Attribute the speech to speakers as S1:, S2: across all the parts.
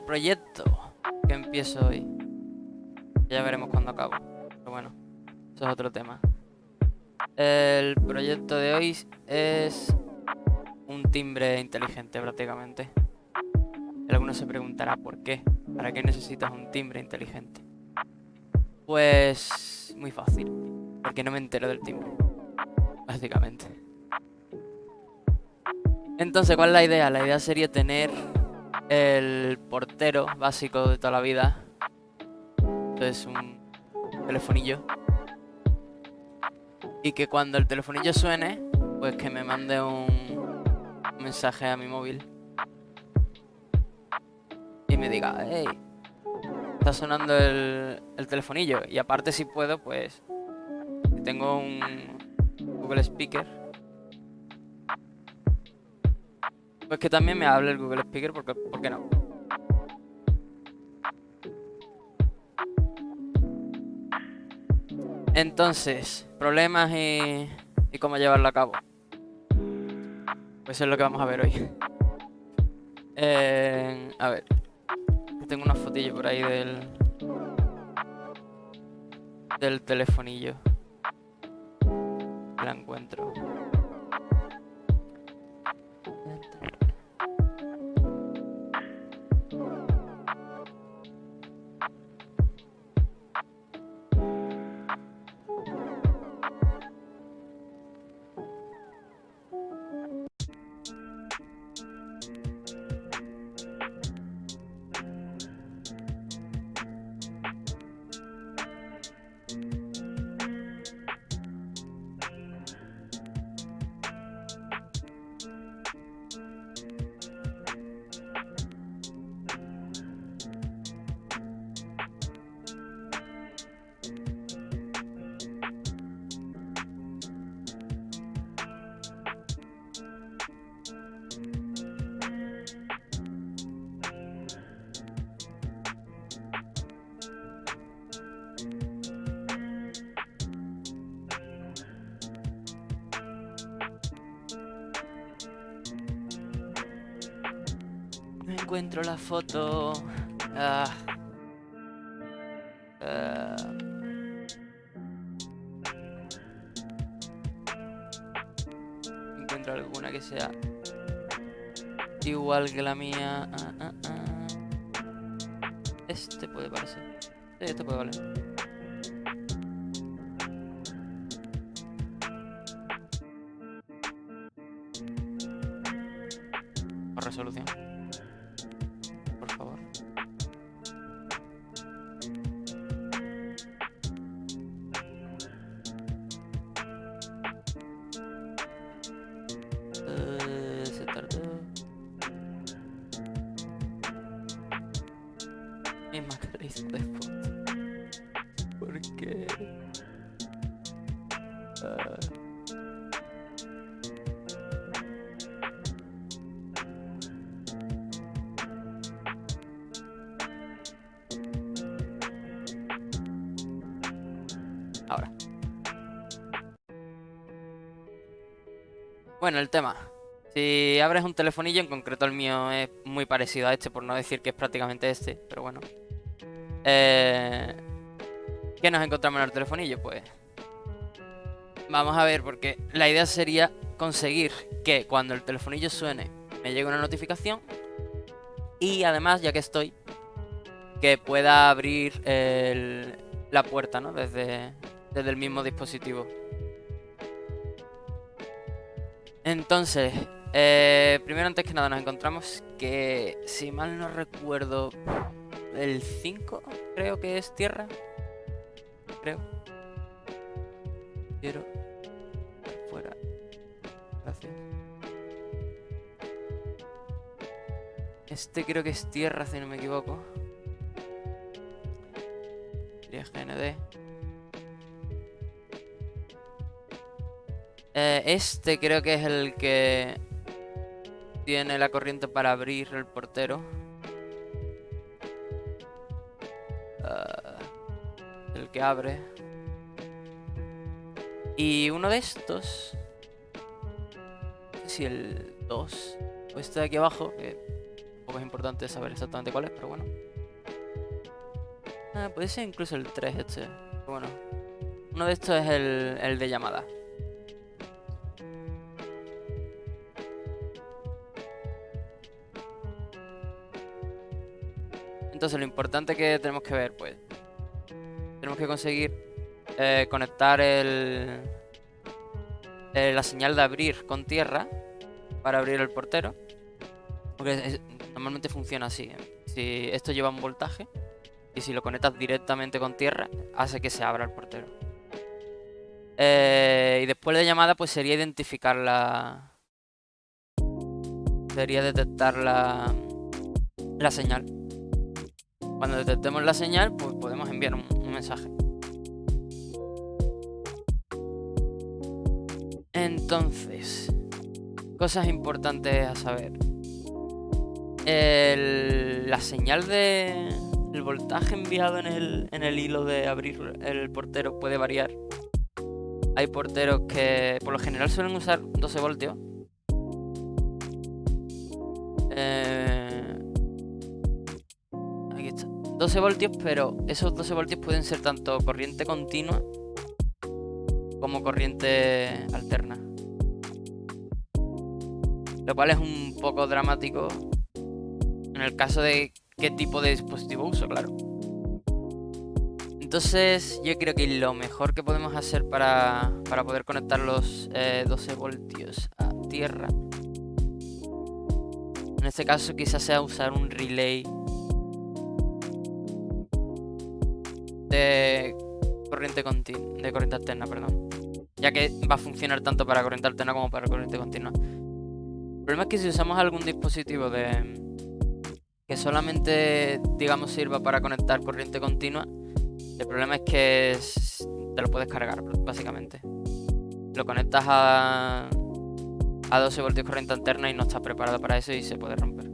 S1: Proyecto que empiezo hoy. Ya veremos cuándo acabo. Pero bueno, eso es otro tema. El proyecto de hoy es un timbre inteligente prácticamente. Y alguno se preguntará por qué. ¿Para qué necesitas un timbre inteligente? Pues muy fácil. Porque no me entero del timbre. Básicamente. Entonces, ¿cuál es la idea? La idea sería tener el portero básico de toda la vida. Entonces un telefonillo. Y que cuando el telefonillo suene, pues que me mande un mensaje a mi móvil. Y me diga, hey, está sonando el telefonillo. Y aparte si puedo, pues si tengo un Google Speaker, pues que también me hable el Google Speaker, porque, ¿por qué no? Entonces, problemas y cómo llevarlo a cabo. Pues eso es lo que vamos a ver hoy. A ver, tengo una fotillo por ahí del telefonillo. La encuentro. No encuentro la foto. Ah, ah. Encuentro alguna que sea igual que la mía. Este puede parecer. Sí, este puede valer. Por resolución, por favor. Se tardó. Misma calidad de foto. ¿Por qué? Ah. Ahora. Bueno, el tema. Si abres un telefonillo, en concreto el mío es muy parecido a este, por no decir que es prácticamente este, pero bueno. ¿Qué nos encontramos en el telefonillo? Pues vamos a ver, porque la idea sería conseguir que cuando el telefonillo suene me llegue una notificación y además, ya que estoy, que pueda abrir la puerta, ¿no? Desde el mismo dispositivo. Entonces, primero antes que nada nos encontramos que, si mal no recuerdo, el 5 creo que es tierra. Creo. Quiero fuera. Gracias. Este creo que es tierra, si no me equivoco. Sería GND. Este creo que es el que tiene la corriente para abrir el portero. El que abre. Y uno de estos, no sé si el 2 o este de aquí abajo, que es un tampoco es importante saber exactamente cuál es, pero bueno. Puede ser incluso el 3 este. Pero bueno. Uno de estos es el de llamada. Entonces lo importante que tenemos que ver, pues, tenemos que conseguir conectar la señal de abrir con tierra para abrir el portero. Porque normalmente funciona así. Si esto lleva un voltaje y si lo conectas directamente con tierra, hace que se abra el portero. Y después de llamada, pues sería identificar sería detectar la señal. Cuando detectemos la señal, pues podemos enviar un mensaje. Entonces, cosas importantes a saber. La señal el voltaje enviado en el hilo de abrir el portero puede variar. Hay porteros que por lo general suelen usar 12 voltios. Aquí está. 12 voltios, pero esos 12 voltios pueden ser tanto corriente continua como corriente alterna. Lo cual es un poco dramático en el caso de qué tipo de dispositivo uso, claro. Entonces yo creo que lo mejor que podemos hacer para poder conectar los 12 voltios a tierra, en este caso quizás sea usar un relay de corriente alterna, perdón. Ya que va a funcionar tanto para corriente alterna como para corriente continua. El problema es que si usamos algún dispositivo que solamente, digamos, sirva para conectar corriente continua, el problema es que te lo puedes cargar, básicamente. Lo conectas a 12 voltios corriente alterna y no estás preparado para eso y se puede romper.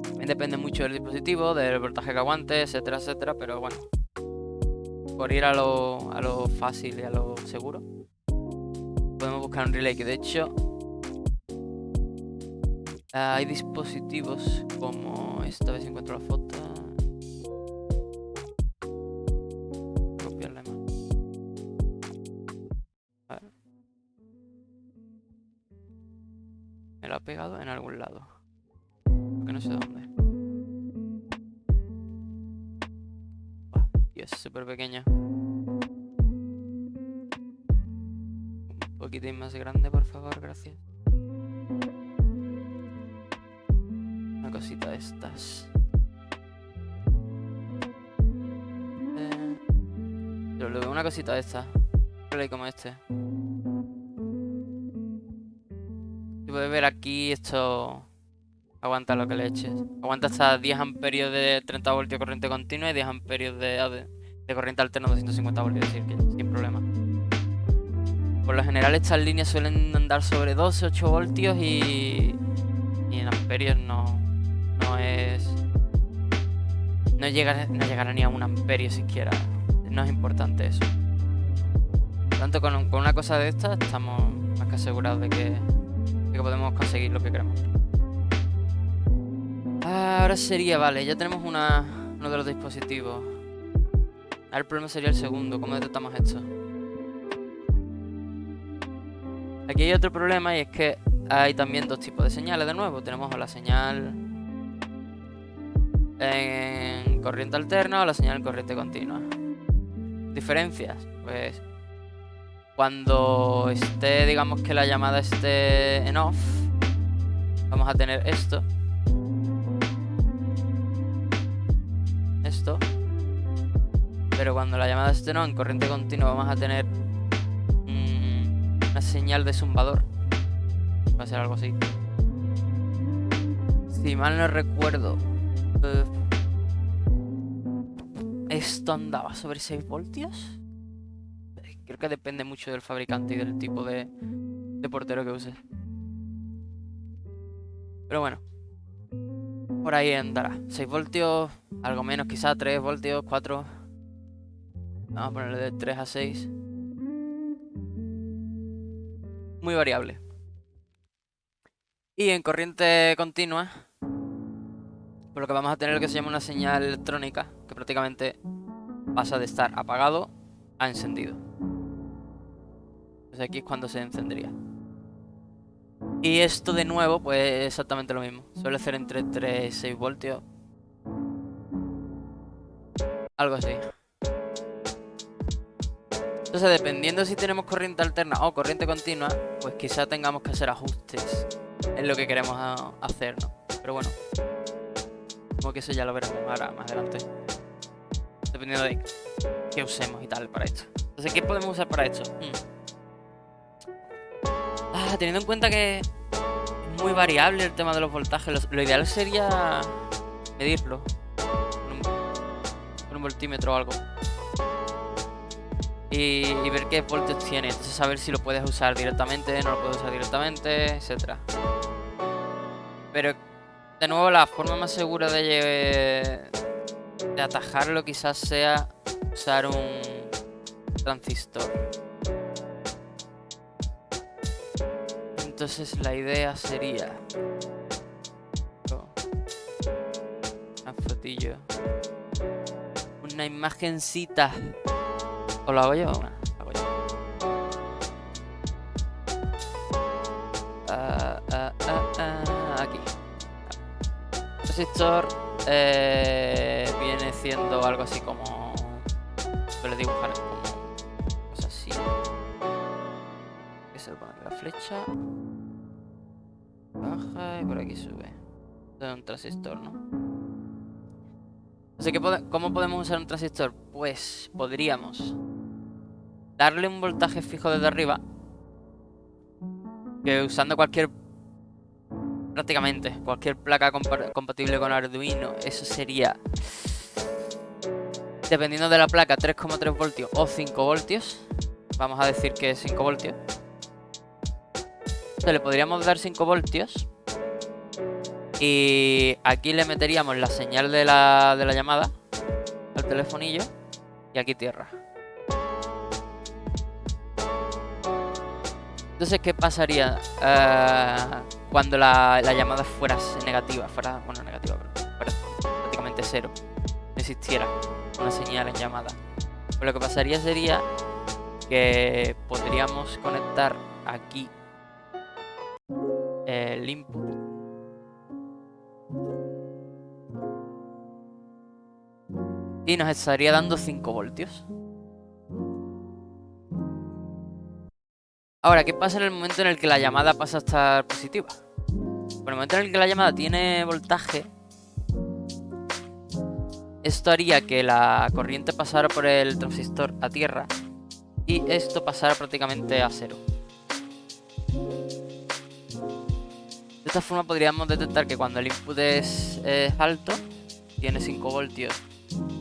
S1: También depende mucho del dispositivo, del voltaje que aguante, etcétera, etcétera, pero bueno. Por ir a lo fácil y a lo seguro, podemos buscar un relay, que de hecho hay dispositivos como esta, a ver si encuentro la foto. Copiarla más. A ver. Me lo ha pegado en algún lado, porque no sé dónde. Dios, es súper pequeño. Un poquitín más grande, por favor, gracias. Una cosita de estas. Luego una cosita de estas. Relay como este. Si puedes ver aquí, esto aguanta lo que le eches. Aguanta hasta 10 amperios de 30 voltios corriente continua y 10 amperios de corriente alterna 250 voltios, es decir, que sin problema. Por lo general estas líneas suelen andar sobre 12, 8 voltios y en amperios no llegará ni a 1 amperio siquiera. No es importante eso. Por tanto, con una cosa de estas estamos más que asegurados de que podemos conseguir lo que queremos. Ahora sería, vale, ya tenemos uno de los dispositivos. Ahora el problema sería el segundo, ¿cómo detectamos esto? Aquí hay otro problema y es que hay también dos tipos de señales de nuevo. Tenemos la señal en corriente alterna o la señal en corriente continua. Diferencias, pues cuando esté, digamos que la llamada esté en off, vamos a tener esto. Pero cuando la llamada esté en corriente continua, vamos a tener una señal de zumbador. Va a ser algo así. Si mal no recuerdo, esto andaba sobre 6 voltios. Creo que depende mucho del fabricante y del tipo de portero que uses. Pero bueno, por ahí andará. 6 voltios, algo menos quizá, 3 voltios, 4. Vamos a ponerle de 3 a 6. Muy variable. Y en corriente continua, por lo que vamos a tener lo que se llama una señal electrónica, que prácticamente pasa de estar apagado a encendido. Entonces aquí es cuando se encendería. Y esto de nuevo, pues exactamente lo mismo. Suele ser entre 3 y 6 voltios. Algo así. Entonces, dependiendo si tenemos corriente alterna o corriente continua, pues quizá tengamos que hacer ajustes en lo que queremos hacer, ¿no? Pero bueno, como que eso ya lo veremos ahora más adelante. Dependiendo de qué usemos y tal para esto. Entonces, ¿qué podemos usar para esto? Teniendo en cuenta que es muy variable el tema de los voltajes, lo ideal sería medirlo con un voltímetro o algo. Y ver qué voltios tiene. Entonces saber si lo puedes usar directamente, no lo puedes usar directamente, etcétera. Pero de nuevo la forma más segura de atajarlo quizás sea usar un transistor. Entonces la idea sería una fotillo, una imagencita. ¿O lo hago yo? Bueno, lo hago yo. Aquí. Transistor viene siendo algo así como... Suele dibujar como cosas así. Que se le pone la flecha. Baja y por aquí sube. Esto es un transistor, ¿no? Así que, ¿cómo podemos usar un transistor? Pues podríamos darle un voltaje fijo desde arriba, que usando prácticamente cualquier placa compatible con Arduino, eso sería, dependiendo de la placa, 3,3 voltios o 5 voltios. Vamos a decir que es 5 voltios. Entonces le podríamos dar 5 voltios y aquí le meteríamos la señal de la llamada al telefonillo y aquí tierra. Entonces, ¿qué pasaría cuando la llamada fuera negativa? Fuera prácticamente cero. No existiera una señal en llamada. Pues lo que pasaría sería que podríamos conectar aquí el input. Y nos estaría dando 5 voltios. Ahora, ¿qué pasa en el momento en el que la llamada pasa a estar positiva? Por el momento en el que la llamada tiene voltaje, esto haría que la corriente pasara por el transistor a tierra y esto pasara prácticamente a cero. De esta forma podríamos detectar que cuando el input es alto, tiene 5 voltios,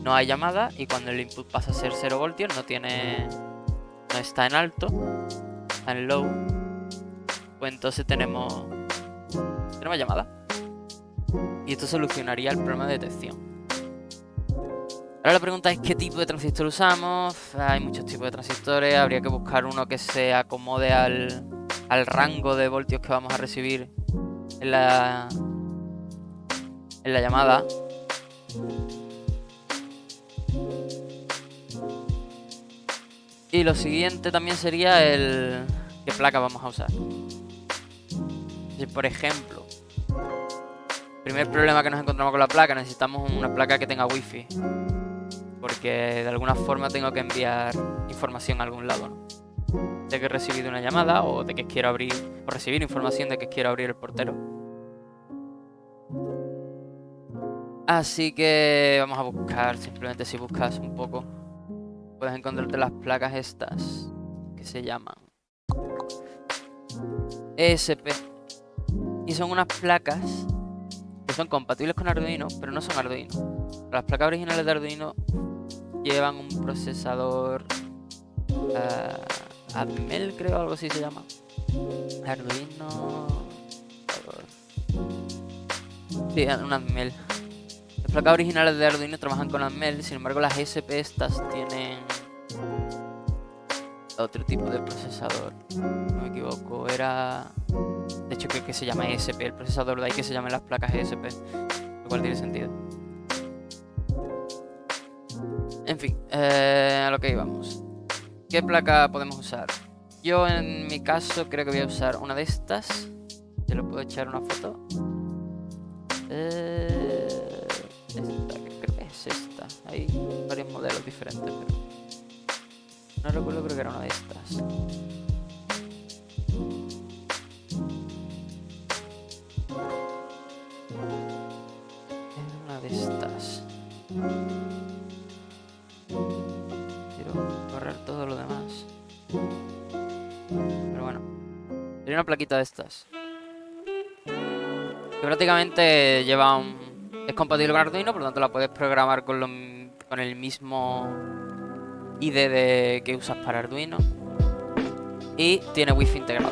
S1: no hay llamada, y cuando el input pasa a ser 0 voltios, no está en alto, está en low, pues entonces tenemos llamada. Y esto solucionaría el problema de detección. Ahora la pregunta es ¿qué tipo de transistor usamos? Hay muchos tipos de transistores, habría que buscar uno que se acomode al rango de voltios que vamos a recibir en la llamada. Y lo siguiente también sería qué placa vamos a usar. Si por ejemplo, primer problema que nos encontramos con la placa, necesitamos una placa que tenga wifi, porque de alguna forma tengo que enviar información a algún lado, ¿no? De que he recibido una llamada o de que quiero abrir, o recibir información de que quiero abrir el portero. Así que vamos a buscar, simplemente si buscas un poco, puedes encontrarte las placas estas que se llaman ESP. Y son unas placas que son compatibles con Arduino, pero no son Arduino. Las placas originales de Arduino llevan un procesador Atmel, creo, algo así se llama. Arduino... Sí, un Atmel. Las placas originales de Arduino trabajan con Atmel, sin embargo las ESP estas tienen otro tipo de procesador. No me equivoco, era... De hecho que se llama ESP, el procesador, de ahí que se llamen las placas ESP, lo cual tiene sentido. En fin, a lo que íbamos. ¿Qué placa podemos usar? Yo en mi caso creo que voy a usar una de estas. Yo le puedo echar una foto. Esta, que creo que es esta. Hay varios modelos diferentes, pero no recuerdo, creo que era una de estas. Era una de estas. Quiero borrar todo lo demás. Pero bueno, sería una plaquita de estas. Que prácticamente lleva es compatible con Arduino, por lo tanto la puedes programar con el mismo IDE que usas para Arduino. Y tiene Wi-Fi integrado,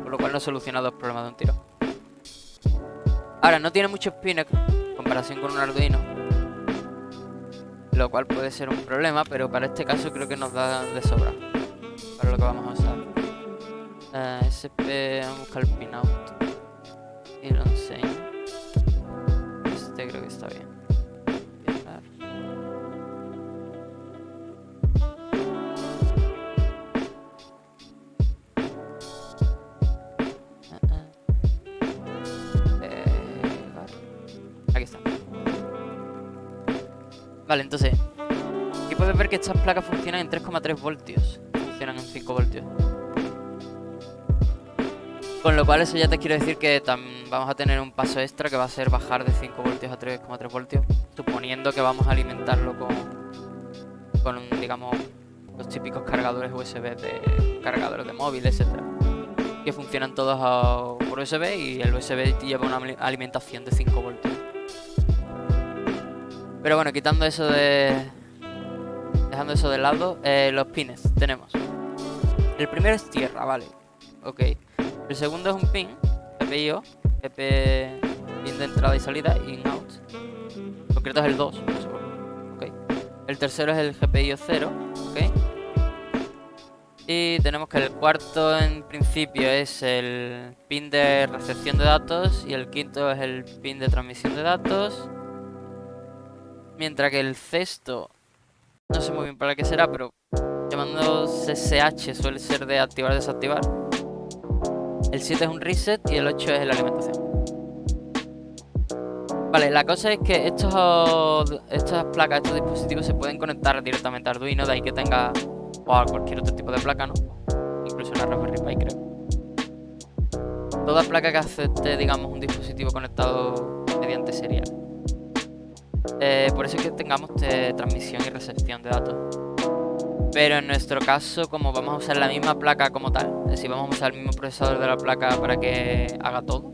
S1: por lo cual no soluciona dos problemas de un tiro. Ahora, no tiene muchos pines en comparación con un Arduino, lo cual puede ser un problema, pero para este caso creo que nos da de sobra para lo que vamos a usar. SP, vamos a buscar el pinout y lo enseño. Este creo que está bien. Aquí está. Vale, entonces aquí puedes ver que estas placas funcionan en 3,3 voltios. Funcionan en 5 voltios. Con lo cual eso ya te quiero decir que vamos a tener un paso extra, que va a ser bajar de 5 voltios a 3,3 voltios, suponiendo que vamos a alimentarlo con digamos, los típicos cargadores USB de cargadores de móvil, etcétera, que funcionan todos por USB, y el USB lleva una alimentación de 5 voltios. Pero bueno, dejando eso de lado, los pines tenemos. El primero es tierra, vale. Ok. El segundo es un pin, GPIO, pin de entrada y salida, in-out. En concreto es el 2, ok. El tercero es el GPIO 0, ok. Y tenemos que el cuarto en principio es el pin de recepción de datos y el quinto es el pin de transmisión de datos. Mientras que el sexto, no sé muy bien para qué será, pero llamando SSH suele ser de activar o desactivar. El 7 es un reset y el 8 es la alimentación. Vale, la cosa es que estas placas, estos dispositivos se pueden conectar directamente a Arduino, de ahí que tenga, o a cualquier otro tipo de placa, ¿no? Incluso una Raspberry Pi, creo. Toda placa que acepte, digamos, un dispositivo conectado mediante serial. Por eso es que tengamos transmisión y recepción de datos. Pero en nuestro caso, como vamos a usar la misma placa como tal, es decir, vamos a usar el mismo procesador de la placa para que haga todo,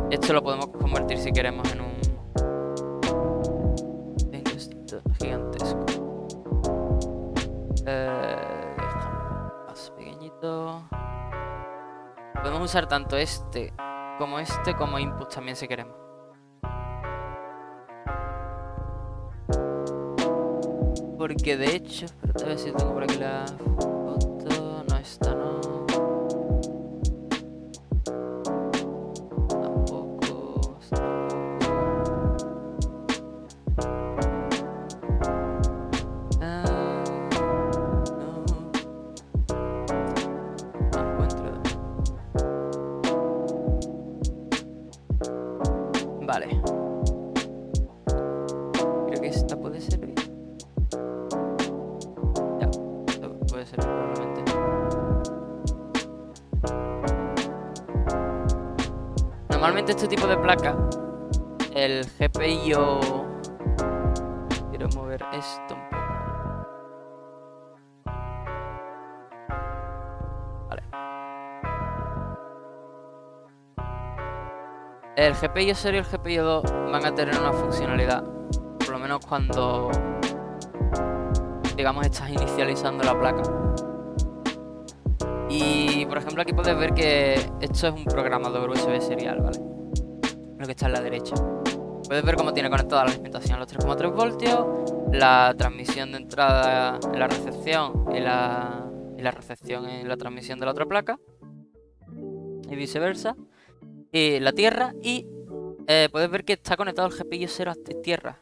S1: esto lo podemos convertir si queremos en un... Tengo esto gigantesco. Más pequeñito. Podemos usar tanto este como input también si queremos. Porque de hecho, espérate a ver si tengo por aquí la foto. No, esta no. Tampoco. No. No encuentro. Vale. Creo que esta puede servir. Puede ser probablemente. Normalmente este tipo de placa, el GPIO... Quiero mover esto un poco. Vale. El GPIO 0 y el GPIO 2 van a tener una funcionalidad, por lo menos cuando, digamos, estás inicializando la placa. Y por ejemplo aquí puedes ver que esto es un programador USB serial, ¿vale? Lo que está a la derecha. Puedes ver cómo tiene conectada la alimentación a los 3,3 voltios, la transmisión de entrada en la recepción y la recepción en la transmisión de la otra placa. y viceversa. Y la tierra y puedes ver que está conectado el GPIO 0 a tierra.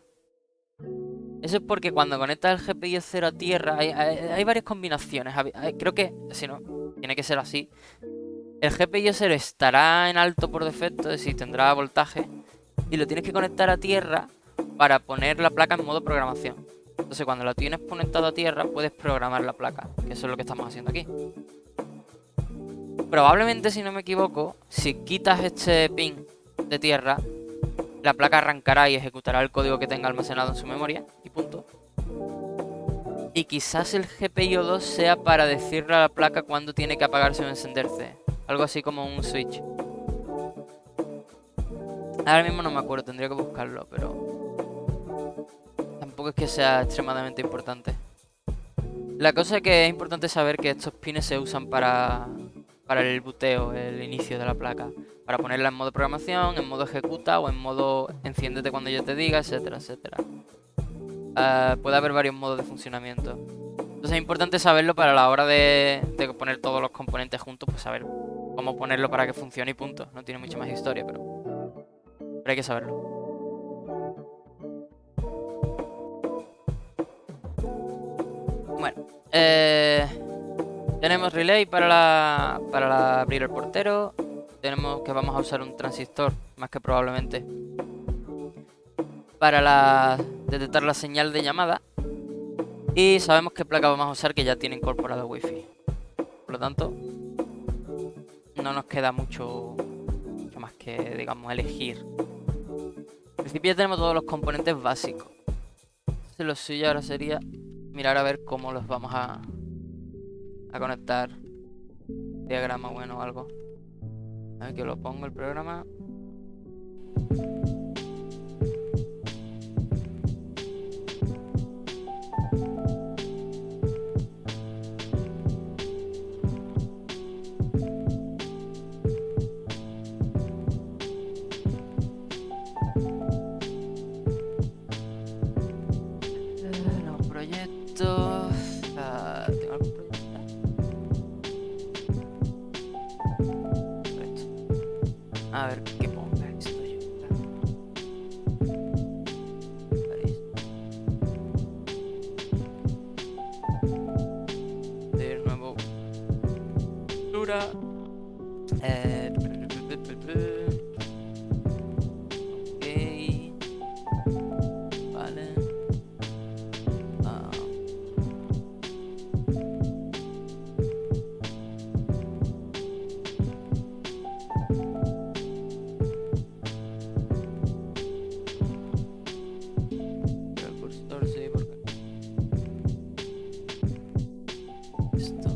S1: Eso es porque cuando conectas el GPIO 0 a tierra hay varias combinaciones. Creo que, si no, tiene que ser así. El GPIO 0 estará en alto por defecto, es decir, tendrá voltaje. Y lo tienes que conectar a tierra para poner la placa en modo programación. Entonces cuando la tienes conectado a tierra puedes programar la placa, que eso es lo que estamos haciendo aquí. Probablemente, si no me equivoco, si quitas este pin de tierra, la placa arrancará y ejecutará el código que tenga almacenado en su memoria y punto. Y quizás el GPIO 2 sea para decirle a la placa cuándo tiene que apagarse o encenderse. Algo así como un switch. Ahora mismo no me acuerdo, tendría que buscarlo, pero tampoco es que sea extremadamente importante. La cosa es que es importante saber que estos pines se usan para el booteo, el inicio de la placa. Para ponerla en modo programación, en modo ejecuta o en modo enciéndete cuando yo te diga, etcétera, etcétera. Puede haber varios modos de funcionamiento. Entonces es importante saberlo para la hora de poner todos los componentes juntos, pues saber cómo ponerlo para que funcione y punto. No tiene mucha más historia, pero hay que saberlo. Bueno, tenemos relay para abrir el portero. Tenemos que vamos a usar un transistor, más que probablemente, para detectar la señal de llamada. Y sabemos qué placa vamos a usar, que ya tiene incorporado Wi-Fi. Por lo tanto, no nos queda mucho más que, digamos, elegir. En principio ya tenemos todos los componentes básicos. Entonces lo suyo ahora sería mirar a ver cómo los vamos a conectar. Diagrama bueno o algo. A ver que lo pongo el programa. Los proyectos. ¿Tengo algún proyecto? A ver qué ponga esto yo. De nuevo. Dura. Ok. Vale. El cursor sí, porque esto.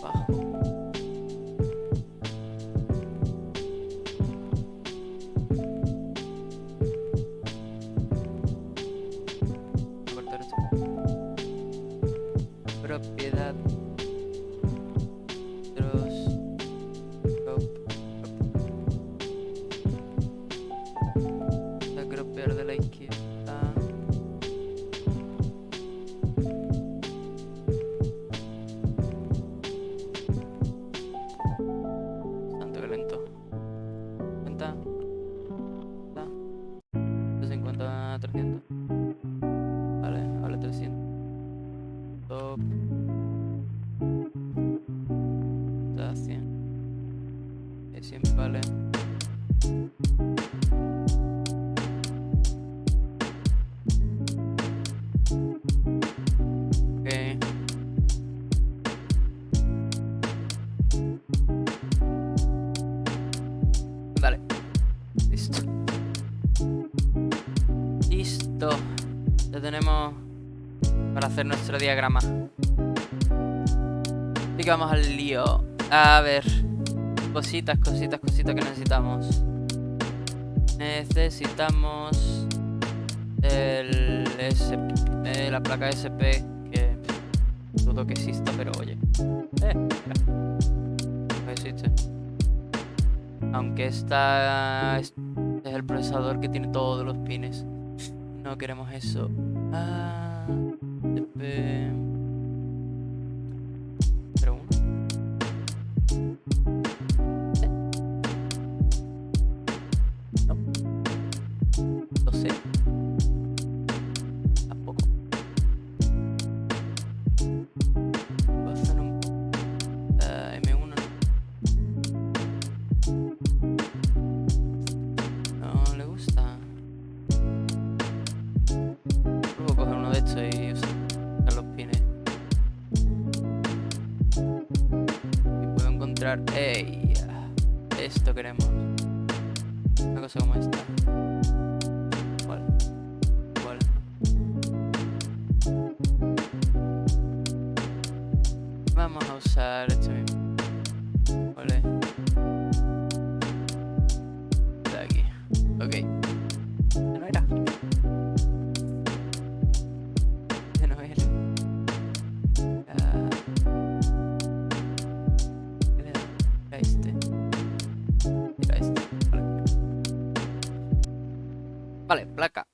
S1: Bajo. Cortar esto. Propiedad. Gropear de la izquierda. Tanto que lento. 50. 250, 300. Vale, 300. Top. Está 100. 100, vale. Ok. Vale. Listo. Listo. Ya tenemos para hacer nuestro diagrama. Así que vamos al lío. A ver. Cositas que necesitamos. Necesitamos la placa SP, que dudo que exista, pero oye. Mira. No existe. Aunque esta es el procesador que tiene todos los pines. No queremos eso. Ah, TP. Pero uno. No. 12. Tampoco. Voy a hacer un M1. No le gusta. Puedo coger uno de estos y usar los pines. Y puedo encontrar. ¡Ey! Esto queremos. Una cosa como esta. ¿Cuál? ¿Cuál? Vamos a usar este mismo. Vale. De aquí. Ok. ¿Ya no era? Ya no era. ¿Qué le da? Era este. Era este. Vale. Vale, placa.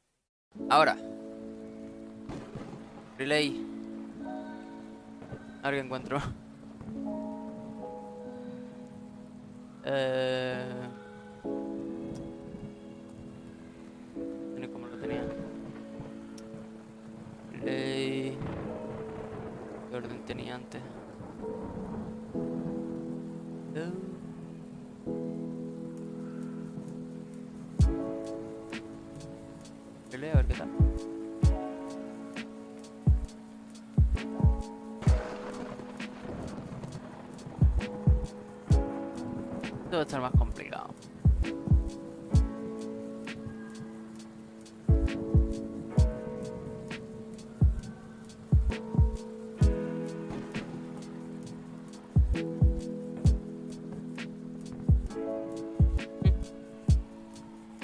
S1: Ahora. Relay. A ver qué encuentro. No sé cómo lo tenía. Relay. ¿Qué orden tenía antes? Relay, a ver qué tal. Esto va a estar más complicado.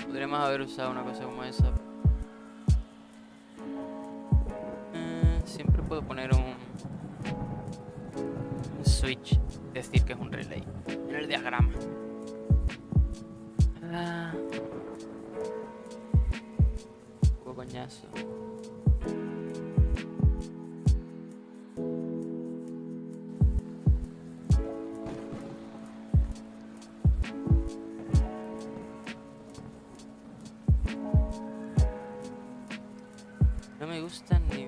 S1: Podríamos haber usado una cosa como esa. Siempre puedo poner un switch, decir que es un relay en el diagrama. Un poco coñazo. No me gustan ni...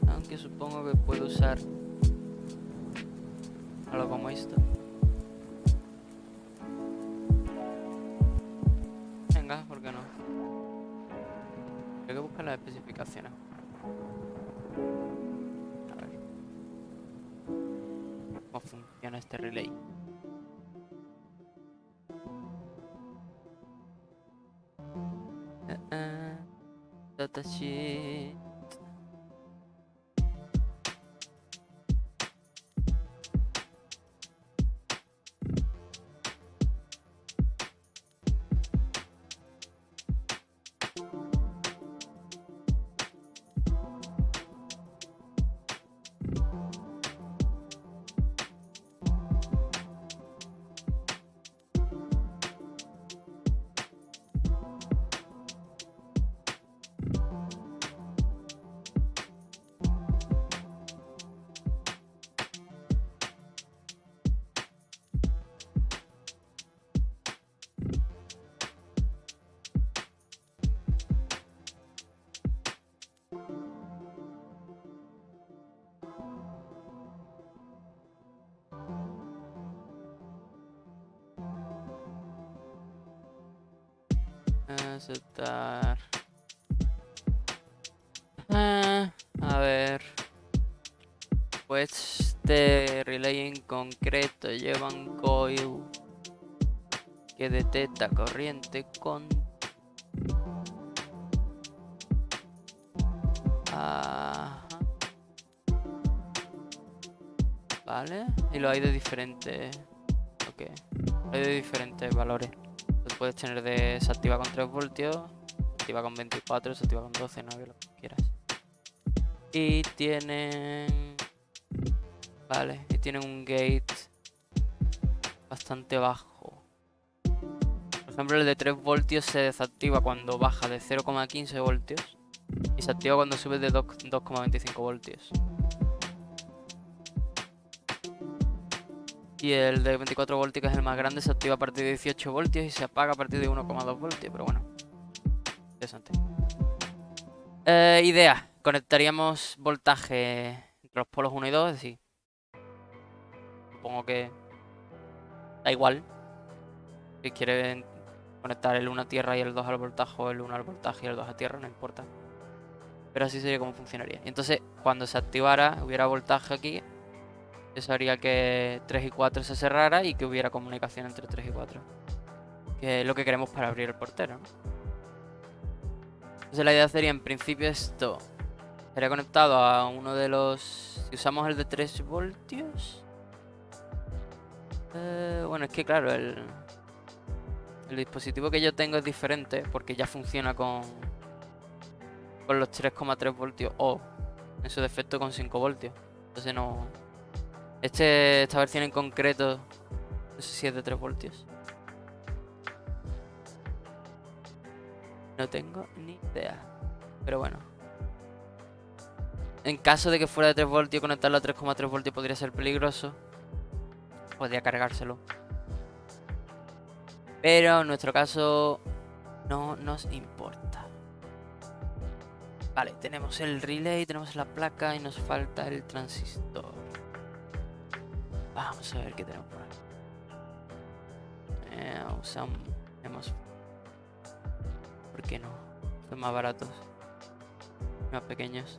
S1: Aunque supongo que puedo usar algo como esto. Venga, ¿por qué no? Hay que buscar las especificaciones. A ver cómo funciona este relay. Datasheet. Aceptar. A ver. Pues este relay en concreto lleva un coil que detecta corriente con... Ajá. Vale. Y lo hay de diferentes... Ok. Lo hay de diferentes valores. Lo puedes tener de... Se activa con 3 voltios, se activa con 24, se activa con 12, 9, lo que quieras. Y tienen... Vale, y tienen un gate bastante bajo. Por ejemplo, el de 3 voltios se desactiva cuando baja de 0,15 voltios. Y se activa cuando sube de 2,25 voltios. Y el de 24 voltios, que es el más grande, se activa a partir de 18 voltios y se apaga a partir de 1,2 voltios. Pero bueno, interesante. Idea. Conectaríamos voltaje entre los polos 1 y 2, es decir, supongo que da igual. Si quieren conectar el 1 a tierra y el 2 al voltaje, o el 1 al voltaje y el 2 a tierra, no importa. Pero así sería como funcionaría. Y entonces, cuando se activara, hubiera voltaje aquí. Eso haría que 3 y 4 se cerrara y que hubiera comunicación entre 3 y 4. Que es lo que queremos para abrir el portero, ¿no? Entonces la idea sería, en principio, esto estaría conectado a uno de los... Si usamos el de 3 voltios... bueno, es que claro, el dispositivo que yo tengo es diferente porque ya funciona con los 3,3 voltios o, en su defecto, con 5 voltios. Entonces no... Esta versión en concreto, no sé si es de 3 voltios. No tengo ni idea. Pero bueno. En caso de que fuera de 3 voltios, conectarlo a 3,3 voltios podría ser peligroso. Podría cargárselo. Pero en nuestro caso no nos importa. Vale, tenemos el relay, tenemos la placa y nos falta el transistor. Vamos a ver qué tenemos por aquí. Usamos... ¿Por qué no? Son más baratos. Más pequeños.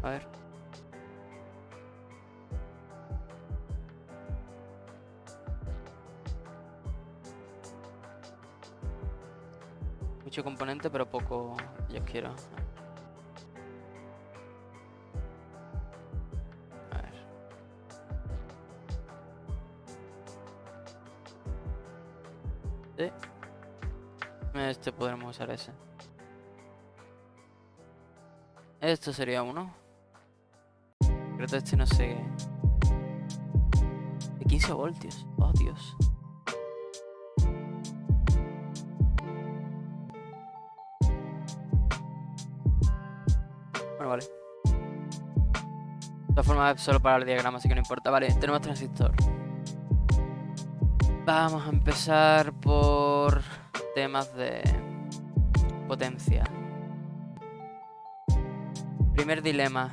S1: A ver. Mucho componente, pero poco que yo quiero. A ver. Sí. Este podremos usar ese. Esto sería uno. Creo que este no sé. De 15 voltios. Oh, Dios. Bueno, vale. De todas formas es solo para el diagrama, así que no importa. Vale, tenemos transistor. Vamos a empezar por temas de potencia. Primer dilema.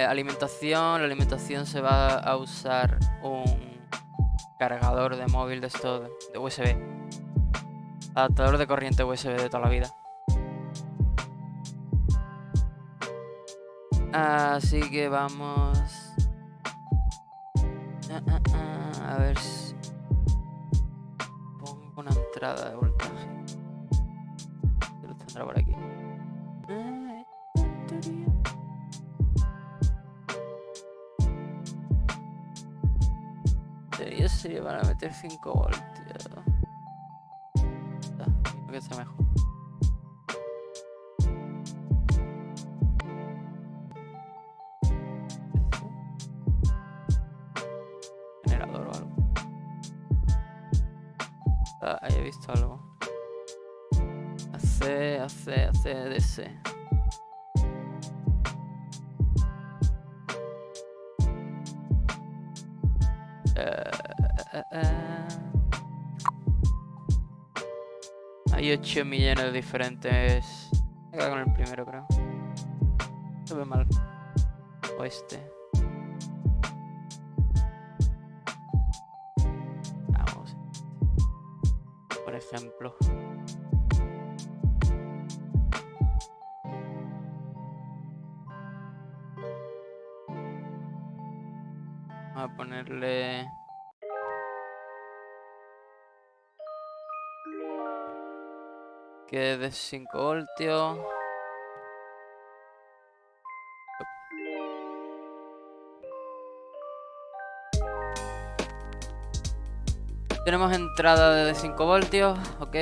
S1: Alimentación. La alimentación se va a usar un cargador de móvil de esto de USB. Adaptador de corriente USB de toda la vida. Así que vamos a ver si pongo una entrada de voltaje. Lo tendrá por aquí. Sería para meter 5 voltios. Creo que está mejor. Generador o algo. Ahí he visto algo. AC/DC. Hay 8 millones de diferentes. Voy a quedar con el primero, creo. Se ve mal. O este. Vamos. Por ejemplo. Vamos a ponerle... que es de 5 voltios. Tenemos entrada de 5 voltios, ok.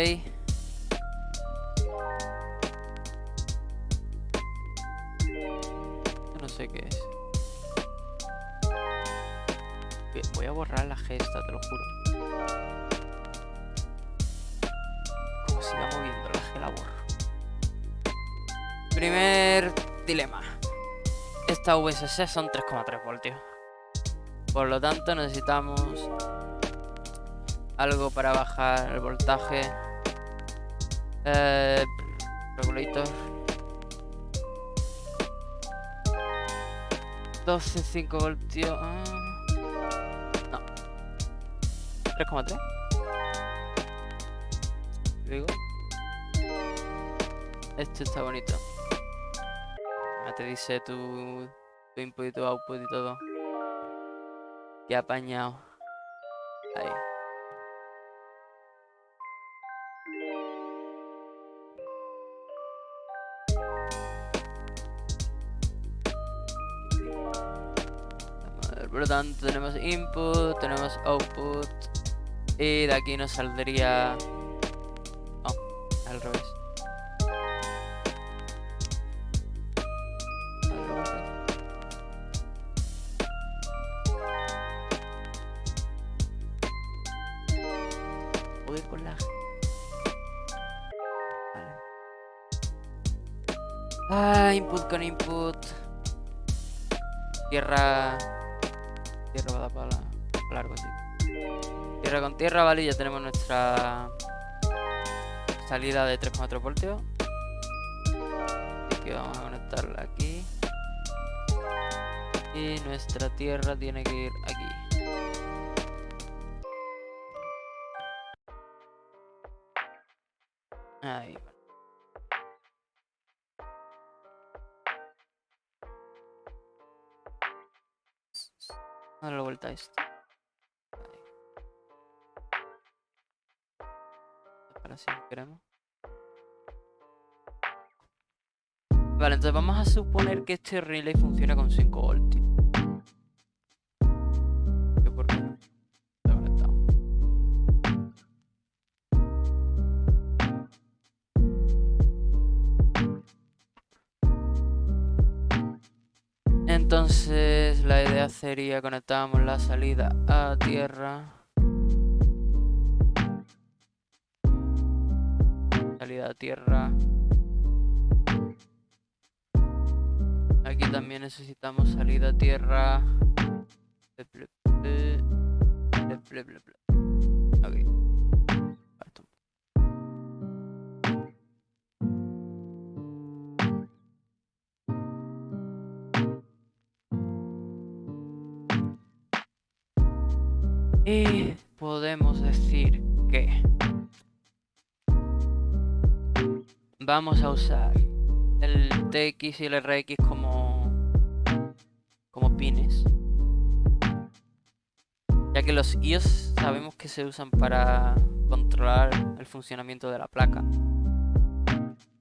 S1: no sé qué es. Voy a borrar la gesta, te lo juro. Como siga moviendo la G, la borro. Primer dilema. Esta VSC son 3,3 voltios. Por lo tanto necesitamos algo para bajar el voltaje. Regulator. 12,5 voltios. No. 3,3. Digo. Esto está bonito. Ya te dice tu input y tu output y todo. Qué apañado. Ahí. Por lo tanto tenemos input, tenemos output. Y de aquí nos saldría... Oh, al revés. Joder con lag. Vale. Input con input. Tierra va a dar para largo, sí. Tierra con tierra, vale, ya tenemos nuestra salida de 3,4 voltios. Así que vamos a conectarla aquí. Y nuestra tierra tiene que ir aquí. Ahí, vale. Darle la vuelta a esto. Ahí. Para si queremos. Vale, entonces vamos a suponer que este relay funciona con 5 voltios. ¿Por qué? Está conectado. Entonces la idea sería conectamos la salida a tierra. Salida a tierra. Aquí también necesitamos salida a tierra. Ok. Y podemos decir que vamos a usar el TX y el RX como pines, ya que los IOS sabemos que se usan para controlar el funcionamiento de la placa.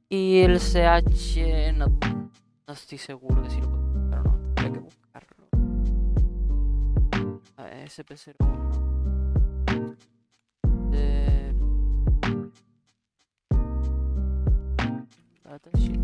S1: Y el CH no estoy seguro de si lo puedo buscar o no, tendría que buscarlo. A ver, SP01. Datasheet.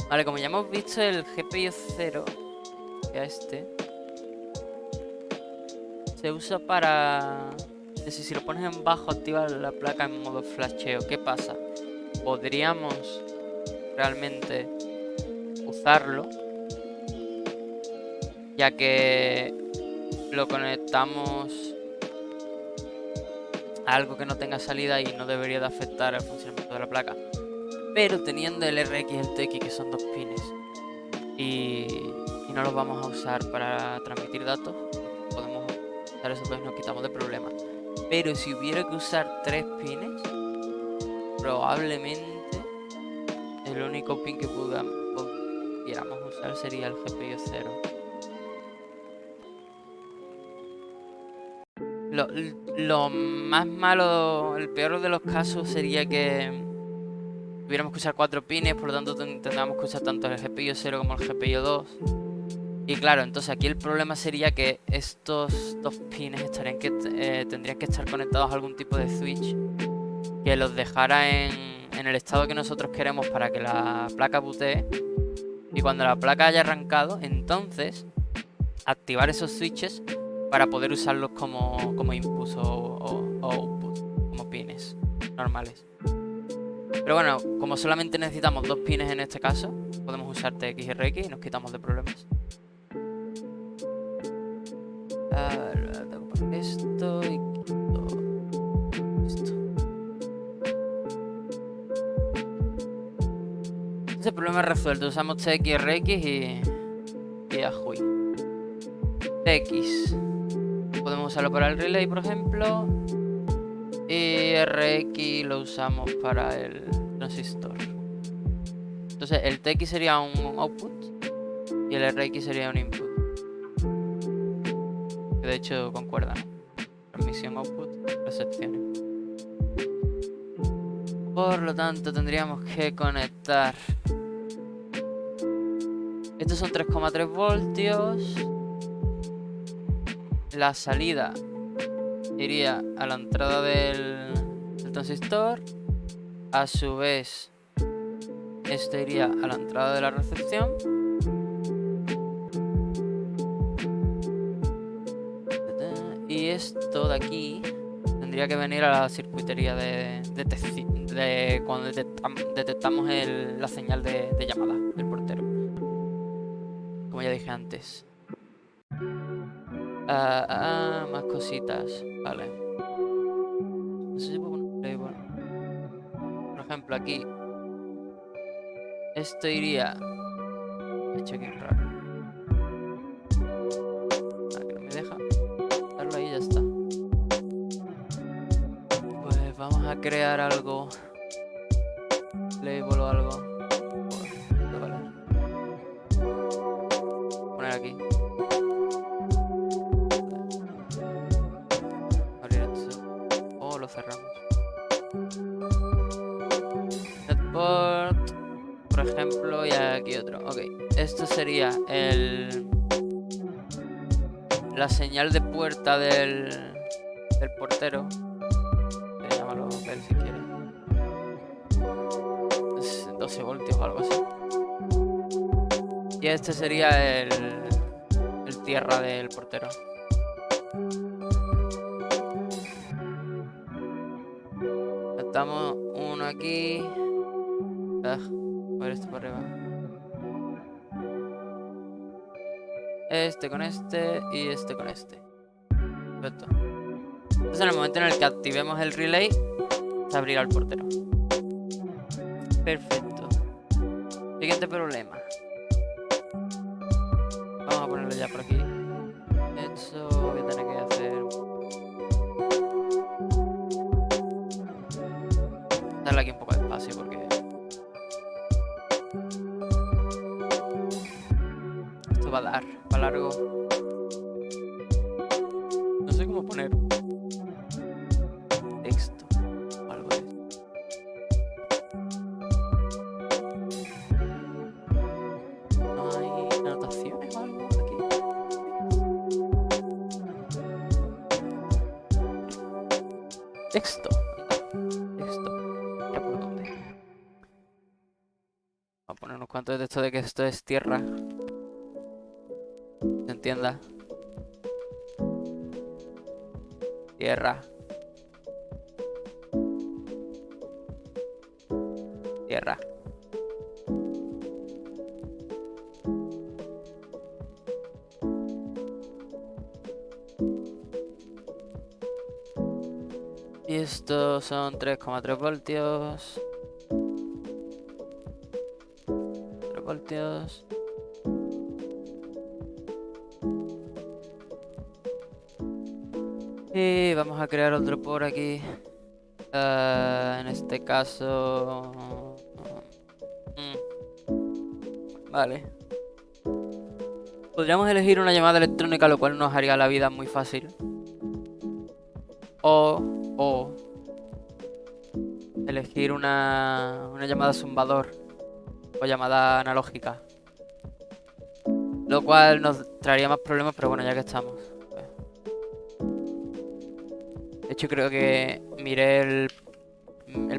S1: Vale, como ya hemos visto el GPIO 0, que es este, Se usa para... Es decir, si lo pones en bajo, activa la placa en modo flasheo. ¿Qué pasa? Podríamos realmente usarlo, ya que lo conectamos a algo que no tenga salida y no debería de afectar el funcionamiento de la placa. Pero teniendo el RX y el TX, que son 2 pines, y no los vamos a usar para transmitir datos, podemos usar eso, pues nos quitamos de problemas. Pero si hubiera que usar 3 pines, probablemente el único pin que pudiéramos usar sería el GPIO 0. Lo más malo, el peor de los casos sería que tuviéramos que usar 4 pines, por lo tanto tendríamos que usar tanto el GPIO 0 como el GPIO 2. Y claro, entonces aquí el problema sería que estos 2 pines tendrían que estar conectados a algún tipo de switch que los dejara en el estado que nosotros queremos para que la placa bootee. Y cuando la placa haya arrancado, entonces activar esos switches para poder usarlos como inputs o outputs, como pines normales. Pero bueno, como solamente necesitamos 2 pines en este caso, podemos usar TX y RX y nos quitamos de problemas. Tengo que poner esto y quito esto. Ese problema es resuelto. Usamos TX y RX y ajuy. TX podemos usarlo para el relay, por ejemplo, y RX lo usamos para el transistor. Entonces el TX sería un output y el RX sería un input, que de hecho concuerdan, transmisión output, recepciones. Por lo tanto tendríamos que conectar, estos son 3,3 voltios. La salida iría a la entrada del transistor. A su vez, este iría a la entrada de la recepción. Y esto de aquí tendría que venir a la circuitería de cuando detectamos la señal de llamada del portero, como ya dije antes. Más cositas, vale. No sé si puedo poner un label. Por ejemplo, aquí esto iría... He hecho aquí raro. Que no me deja darlo ahí y ya está. Pues vamos a crear algo, label o algo. Vale. Poner aquí. Abrir esto. O lo cerramos. Netport, por ejemplo, y aquí otro. Ok, esto sería la señal de puerta del portero. Llámalo ver si quieres. Es 12 voltios o algo así. Y este sería el tierra del portero. Estamos uno aquí. A ver esto por arriba. Este con este y este con este. Perfecto. Entonces en el momento en el que activemos el relay, se abrirá el portero. Perfecto. Siguiente problema. Vamos a ponerlo ya por aquí. Eso voy a tener que hacer. Darle aquí un poco de espacio porque esto va a dar para largo. No sé cómo poner texto o algo de eso. No hay anotaciones o algo aquí. Texto. Ya por dónde. Vamos a poner unos cuantos de texto de que esto es tierra. Se entienda. Tierra. Tierra. Y estos son 3,3 voltios. 3 voltios. Y vamos a crear otro por aquí. En este caso... Vale. Podríamos elegir una llamada electrónica, lo cual nos haría la vida muy fácil. O elegir una llamada zumbador o llamada analógica. Lo cual nos traería más problemas, pero bueno, ya que estamos. De hecho, creo que miré el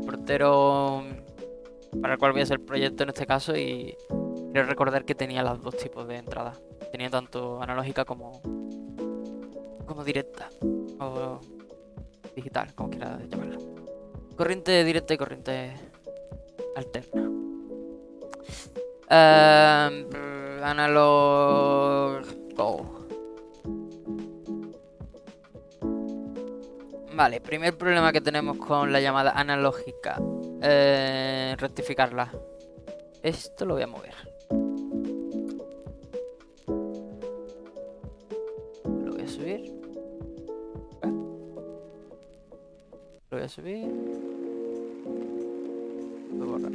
S1: portero para el cual voy a hacer el proyecto en este caso y quiero recordar que tenía los dos tipos de entradas. Tenía tanto analógica como directa o digital, como quiera llamarla. Corriente directa y corriente alterna. Analog go. Vale, primer problema que tenemos con la llamada analógica. Rectificarla. Esto lo voy a mover. Lo voy a subir. Lo voy a subir. Lo voy a borrar.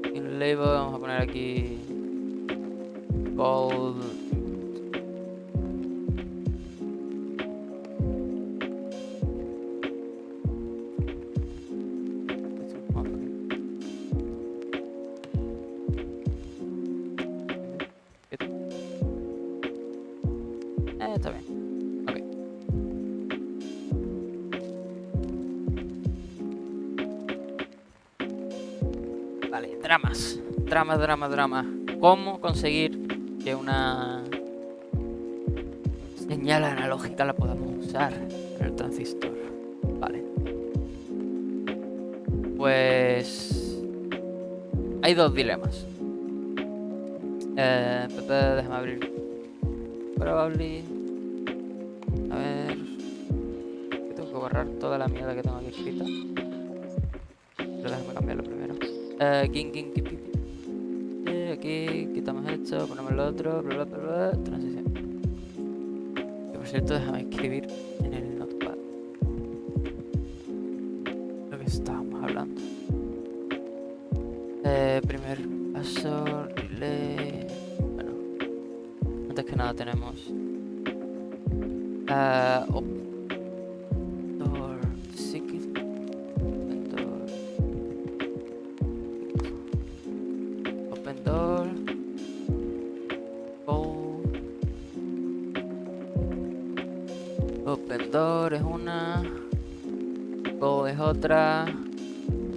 S1: En el label vamos a poner aquí gold. Está bien. Ok. Vale, dramas. Drama. ¿Cómo conseguir que una señal analógica la podamos usar en el transistor? Vale. Pues hay dos dilemas. Déjame abrir Probably. A ver. Tengo que borrar toda la mierda que tengo aquí escrita. Pero déjame cambiarlo primero. Aquí quitamos esto, ponemos lo otro, bla bla bla bla. Transición. Que por cierto, déjame escribir en el notepad lo que estábamos hablando. Primer paso, relay. Bueno, antes que nada tenemos door secret, open door, go. Open door es una, go es otra,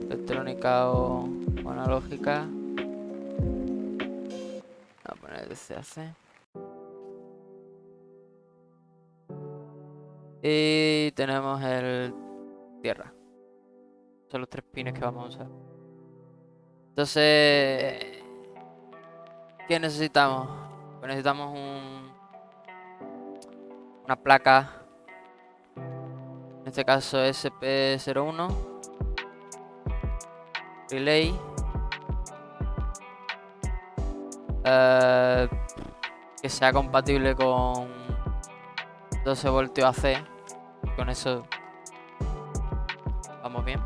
S1: electrónica o analógica. Voy a poner DCAC. Y tenemos el tierra. Son los 3 pines que vamos a usar. Entonces, ¿qué necesitamos? Pues necesitamos una placa. En este caso SP01. Relay. Que sea compatible con 12 voltios AC. Con eso vamos bien.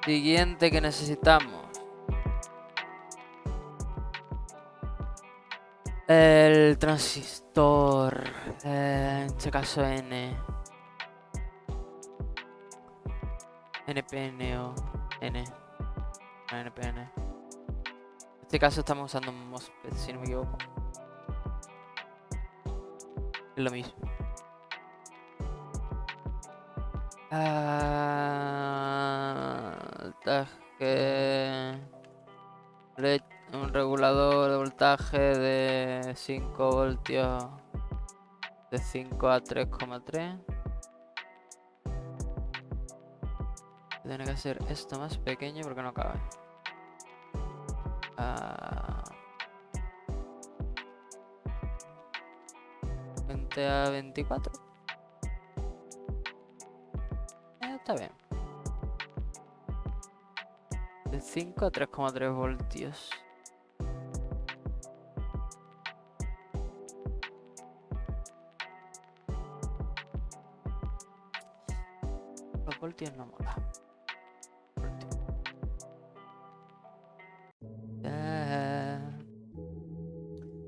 S1: Siguiente que necesitamos. El transistor. En este caso NPN o N. No, NPN. En este caso estamos usando un MOSFET, si no me equivoco. Es lo mismo. Voltaje. Un regulador de voltaje de 5 voltios de 5 a 3,3. Tiene que ser esto más pequeño porque no cabe. 20 a 24. Está bien. De 5 a 3,3 voltios. Los voltios no mola.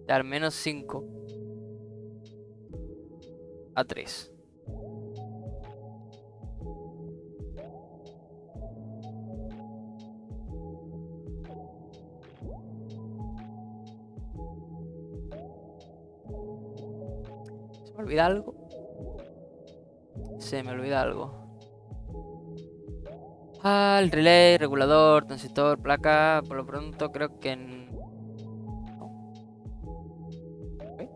S1: De al menos 5 a 3. ¿Se me olvida algo? Se me olvida algo. El relay, regulador, transistor, placa. Por lo pronto creo que no. ¿Okay?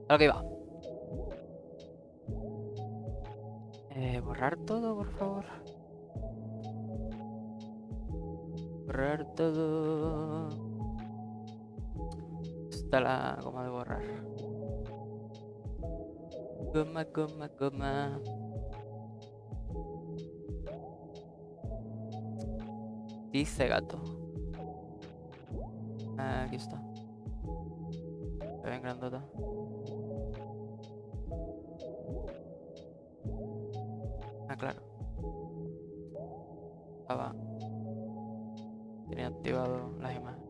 S1: A lo que iba. Borrar todo, por favor. Borrar todo. Está la goma de borrar. Goma, goma, goma. Dice gato. Aquí está. Se ven grandota. Claro. Estaba. Tenía activado las imágenes.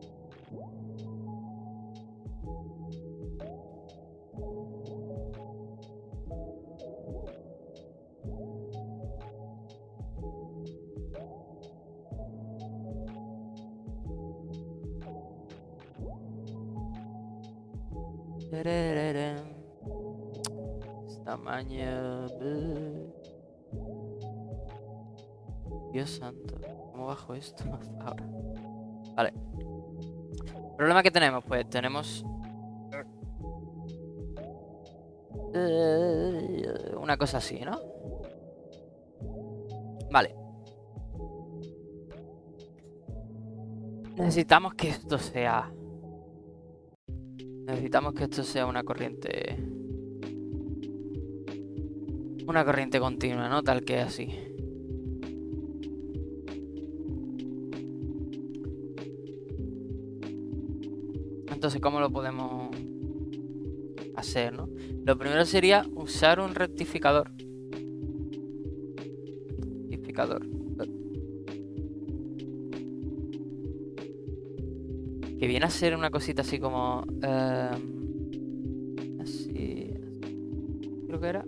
S1: Tamaño. Dios santo, ¿cómo bajo esto ahora? Vale. ¿Problema que tenemos? Pues tenemos una cosa así, ¿no? Vale. Necesitamos que esto sea... Necesitamos que esto sea una corriente... Una corriente continua, ¿no? Tal que así. Entonces, ¿cómo lo podemos hacer, no? Lo primero sería usar un rectificador. Que viene a ser una cosita así como... así... Creo que era.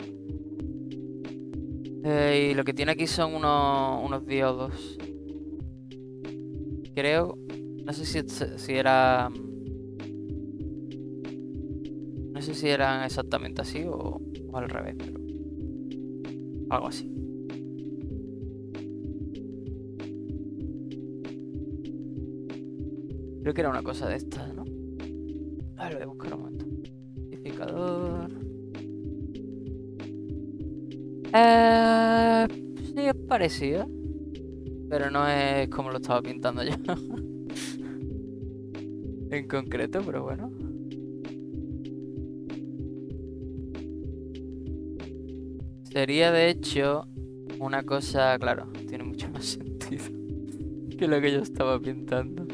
S1: Y lo que tiene aquí son unos diodos. Creo... No sé si era... No sé si eran exactamente así o al revés, pero... Algo así. Creo que era una cosa de estas, ¿no? A ver, voy a buscar un momento. Rectificador. Sí, es parecido. Pero no es como lo estaba pintando yo. En concreto, pero bueno. Sería de hecho una cosa, claro, tiene mucho más sentido que lo que yo estaba pintando.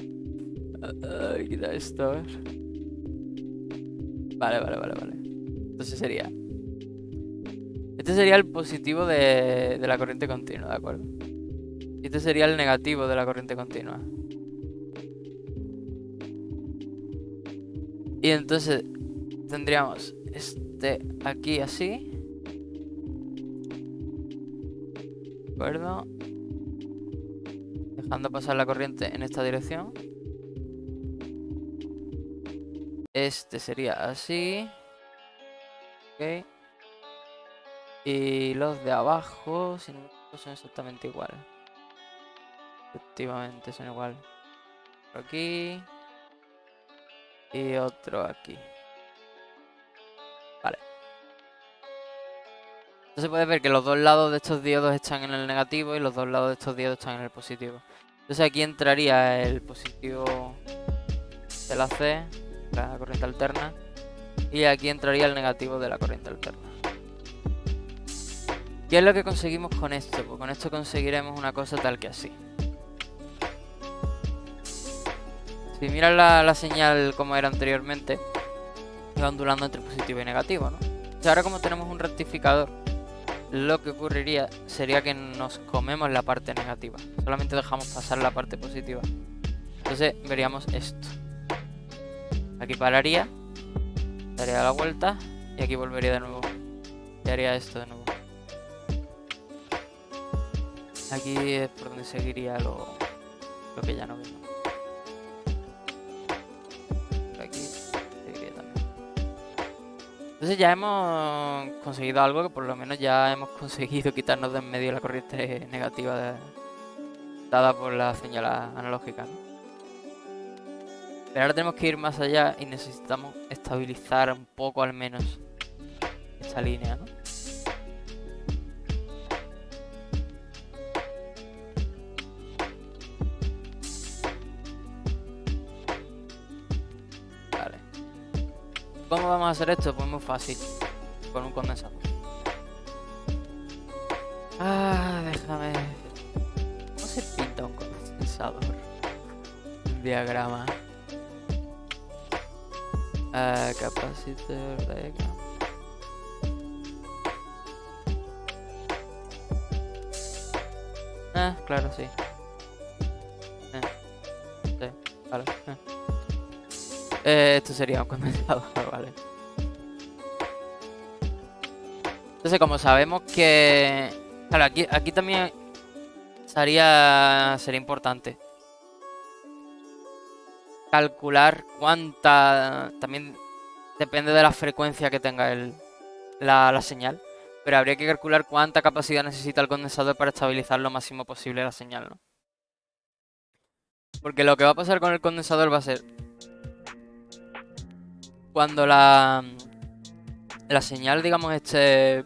S1: Quita esto, a ver. Vale. Entonces sería... Este sería el positivo de la corriente continua, ¿de acuerdo? Y este sería el negativo de la corriente continua. Y entonces tendríamos este aquí así. ¿De acuerdo? Dejando pasar la corriente en esta dirección. Este sería así. Ok. Y los de abajo, si no me Estos son exactamente iguales. Efectivamente son iguales. Otro aquí. Y otro aquí. Vale. Entonces puedes ver que los dos lados de estos diodos están en el negativo y los dos lados de estos diodos están en el positivo. Entonces aquí entraría el positivo de la C, la corriente alterna, y aquí entraría el negativo de la corriente alterna. ¿Qué es lo que conseguimos con esto? Pues con esto conseguiremos una cosa tal que así. Si miras la señal como era anteriormente, iba ondulando entre positivo y negativo, ¿no? Entonces ahora como tenemos un rectificador, lo que ocurriría sería que nos comemos la parte negativa. Solamente dejamos pasar la parte positiva. Entonces veríamos esto. Aquí pararía, daría la vuelta y aquí volvería de nuevo. Y haría esto de nuevo. Aquí es por donde seguiría lo que ya no vimos. Por aquí seguiría también. Entonces ya hemos conseguido algo que por lo menos ya hemos conseguido quitarnos de en medio la corriente negativa dada por la señal analógica, ¿no? Pero ahora tenemos que ir más allá y necesitamos estabilizar un poco al menos esta línea, ¿no? Vale. ¿Cómo vamos a hacer esto? Pues muy fácil. Con un condensador. Déjame... ¿Cómo se pinta un condensador? Un diagrama. Capacitor, diagrama. Claro, sí. Sí, vale. Esto sería un condensador, vale. Entonces, como sabemos que... Claro, aquí también sería importante calcular cuánta... También depende de la frecuencia que tenga la señal. Pero habría que calcular cuánta capacidad necesita el condensador para estabilizar lo máximo posible la señal, ¿no? Porque lo que va a pasar con el condensador va a ser... Cuando la señal, digamos, esté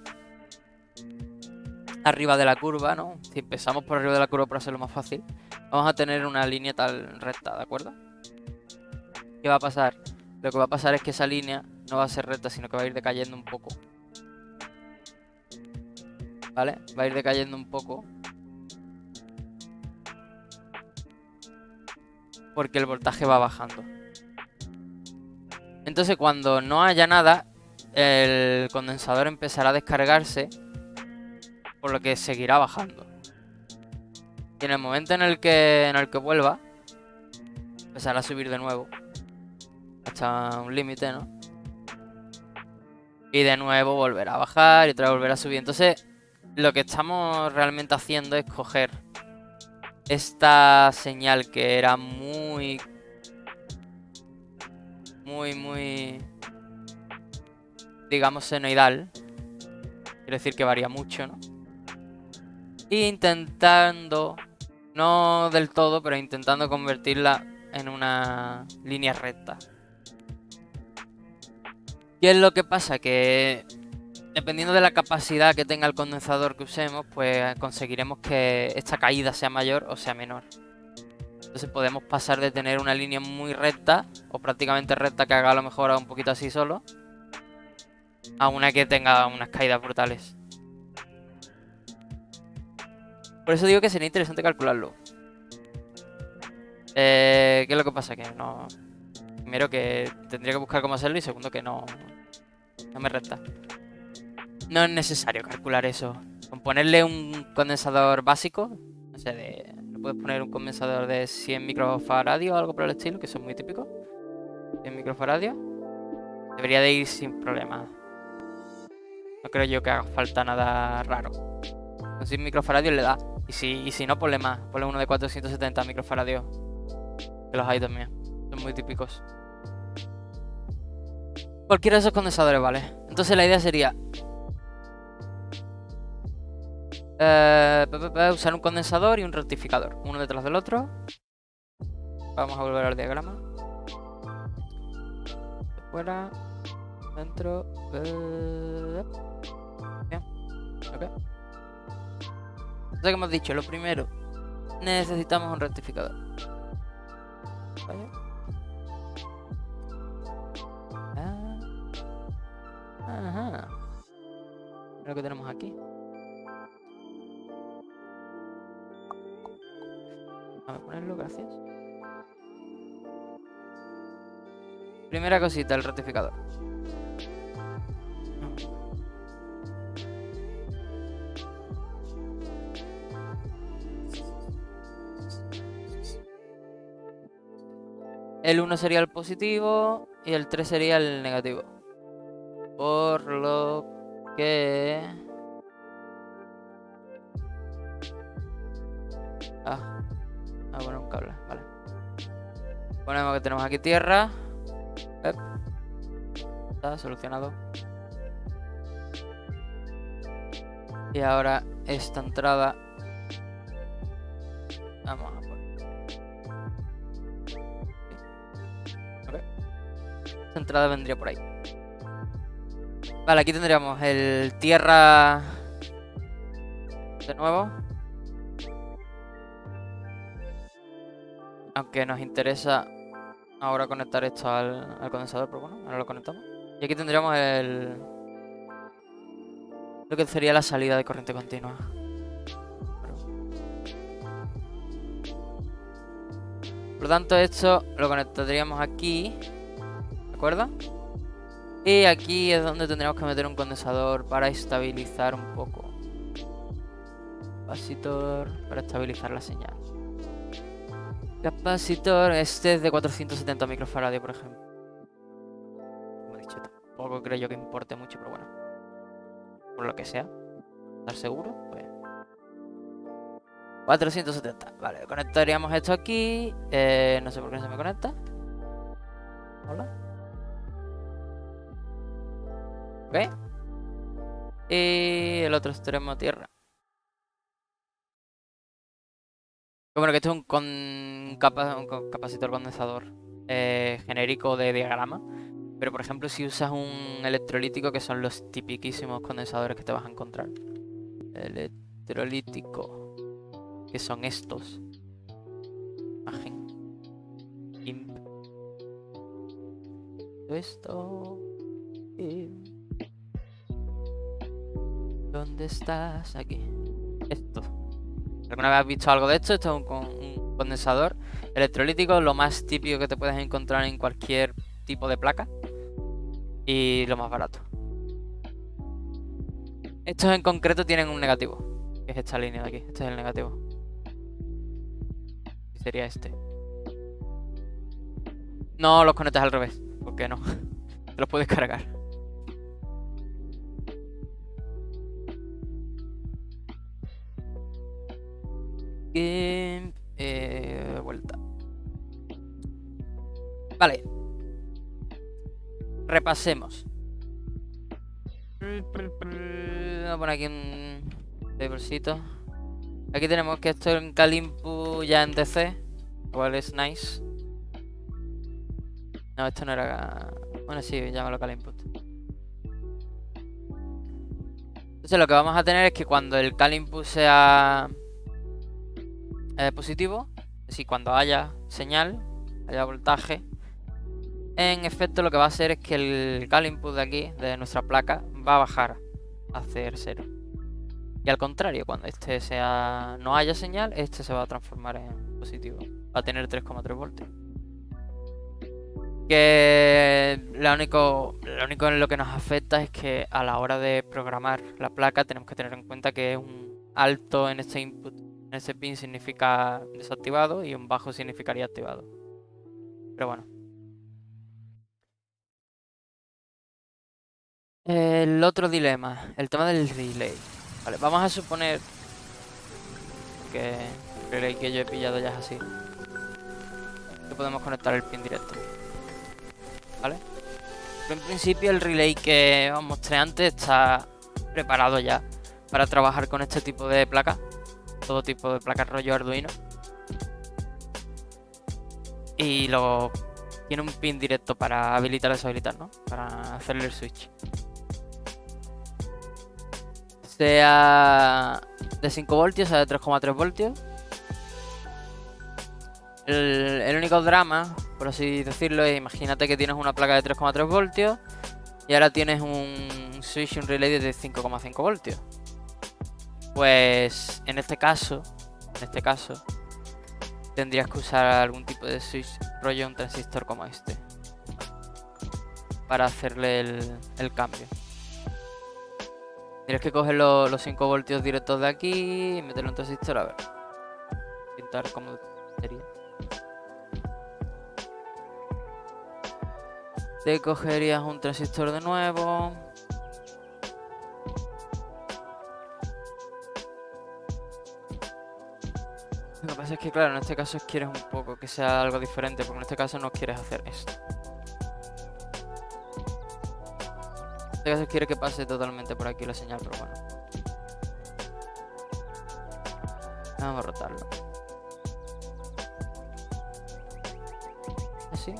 S1: arriba de la curva, ¿no? Si empezamos por arriba de la curva para hacerlo más fácil, vamos a tener una línea tal recta, ¿de acuerdo? ¿Qué va a pasar? Lo que va a pasar es que esa línea no va a ser recta, sino que va a ir decayendo un poco. ¿Vale? Va a ir decayendo un poco. Porque el voltaje va bajando. Entonces cuando no haya nada, el condensador empezará a descargarse, por lo que seguirá bajando. Y en el momento en el que vuelva, empezará a subir de nuevo. Hasta un límite, ¿no? Y de nuevo volverá a bajar y otra vez volverá a subir. Entonces, lo que estamos realmente haciendo es coger esta señal que era muy, digamos, senoidal. Quiero decir que varía mucho, ¿no? E intentando, no del todo, pero intentando convertirla en una línea recta. ¿Qué es lo que pasa? Que dependiendo de la capacidad que tenga el condensador que usemos, pues conseguiremos que esta caída sea mayor o sea menor. Entonces podemos pasar de tener una línea muy recta, o prácticamente recta, que haga a lo mejor un poquito así solo, a una que tenga unas caídas brutales. Por eso digo que sería interesante calcularlo. ¿Qué es lo que pasa? Que no... Primero que tendría que buscar cómo hacerlo y segundo que no me renta. No es necesario calcular eso. Con ponerle un condensador básico, no sé, le puedes poner un condensador de 100 microfaradios o algo por el estilo, que son muy típicos. 100 microfaradios. Debería de ir sin problema. No creo yo que haga falta nada raro. Con 100 microfaradios le da. Y si no, ponle más. Ponle uno de 470 microfaradios. Que los hay también. Son muy típicos. Cualquiera de esos condensadores, vale. Entonces la idea sería Usar un condensador y un rectificador, uno detrás del otro. Vamos a volver al diagrama. Fuera, dentro. Bien, ok. Entonces, que hemos dicho, lo primero, necesitamos un rectificador. Vale. Ajá. Lo que tenemos aquí. Vamos a ponerlo, gracias. Primera cosita, el rectificador. El 1 sería el positivo y el 3 sería el negativo. Por lo que... a poner un cable, vale. Ponemos que tenemos aquí tierra. Está solucionado. Y ahora esta entrada vamos a poner. Okay. Esta entrada vendría por ahí. Vale, aquí tendríamos el tierra de nuevo. Aunque nos interesa ahora conectar esto al condensador, pero bueno, ahora lo conectamos. Y aquí tendríamos lo que sería la salida de corriente continua. Por lo tanto, esto lo conectaríamos aquí, ¿de acuerdo? Y aquí es donde tendríamos que meter un condensador para estabilizar un poco. Capacitor para estabilizar la señal. Capacitor, este es de 470 microfaradios, por ejemplo. Como he dicho, tampoco creo yo que importe mucho, pero bueno. Por lo que sea. Estar seguro, pues. 470. Vale, conectaríamos esto aquí. No sé por qué no se me conecta. Hola. Ok. Y el otro extremo tierra. Bueno, que esto es un capacitor condensador genérico de diagrama. Pero por ejemplo, si usas un electrolítico, que son los tipiquísimos condensadores que te vas a encontrar. Electrolítico, que son estos. Imagen. Imp. Esto. ¿Dónde estás? Aquí. Esto. ¿Alguna vez has visto algo de esto? Esto es un condensador electrolítico, lo más típico que te puedes encontrar en cualquier tipo de placa. Y lo más barato. Estos en concreto tienen un negativo, que es esta línea de aquí. Este es el negativo. Y sería este. No los conectas al revés, porque no. Te los puedes cargar. Vuelta. Vale. Repasemos. Voy a poner aquí un tablecito. Aquí tenemos que esto es en Calimpu ya en DC, lo cual es nice. No, esto no era... Bueno, sí, llámalo Calinput. Entonces lo que vamos a tener es que cuando el Calinput sea positivo, es decir, cuando haya señal, haya voltaje, en efecto lo que va a hacer es que el Calinput de aquí, de nuestra placa, va a bajar a hacer 0. Y al contrario, cuando este no haya señal, este se va a transformar en positivo. Va a tener 3,3 voltios. Que lo único en lo que nos afecta es que a la hora de programar la placa tenemos que tener en cuenta que un alto en este input, en este pin, significa desactivado y un bajo significaría activado. Pero bueno. El otro dilema, el tema del relay. Vale, vamos a suponer que el relay que yo he pillado ya es así. Que podemos conectar el pin directo. ¿Vale? Pero en principio el relay que os mostré antes está preparado ya para trabajar con este tipo de placas. Todo tipo de placas rollo Arduino. Y luego tiene un pin directo para habilitar o deshabilitar, ¿no? Para hacerle el switch. Sea de 5 voltios, sea de 3,3 voltios. El único drama, por así decirlo, es imagínate que tienes una placa de 3,3 voltios y ahora tienes un switch, un relay de 5,5 voltios. Pues en este caso, tendrías que usar algún tipo de switch rollo un transistor como este para hacerle el cambio. Tienes que coger los 5 voltios directos de aquí y meterle un transistor, a ver. Pintar cómo sería. Te cogerías un transistor de nuevo. Lo que pasa es que, claro, en este caso quieres un poco que sea algo diferente, porque en este caso no quieres hacer esto. En este caso quiere que pase totalmente por aquí la señal, pero bueno. Vamos a rotarlo. Así.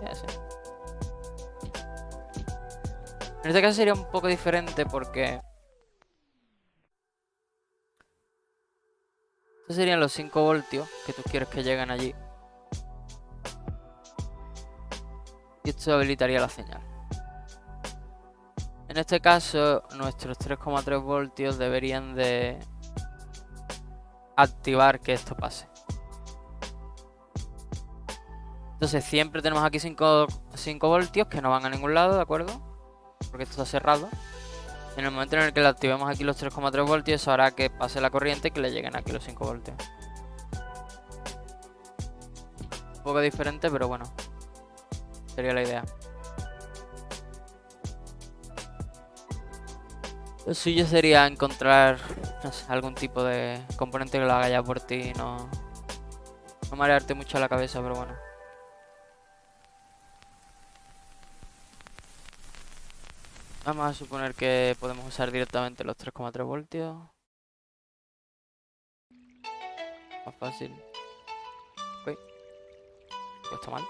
S1: Y así. En este caso sería un poco diferente porque... estos serían los 5 voltios que tú quieres que lleguen allí. Y esto habilitaría la señal. En este caso, nuestros 3,3 voltios deberían de activar que esto pase. Entonces siempre tenemos aquí 5 voltios que no van a ningún lado, ¿de acuerdo? Porque esto está cerrado. En el momento en el que le activemos aquí los 3,3 voltios, eso hará que pase la corriente y que le lleguen aquí los 5 voltios. Un poco diferente, pero bueno. Sería la idea. Lo suyo sería encontrar, no sé, algún tipo de componente que lo haga ya por ti y no marearte mucho la cabeza, pero bueno. Vamos a suponer que podemos usar directamente los 3,3 voltios. Más fácil. Uy. Pues está mal.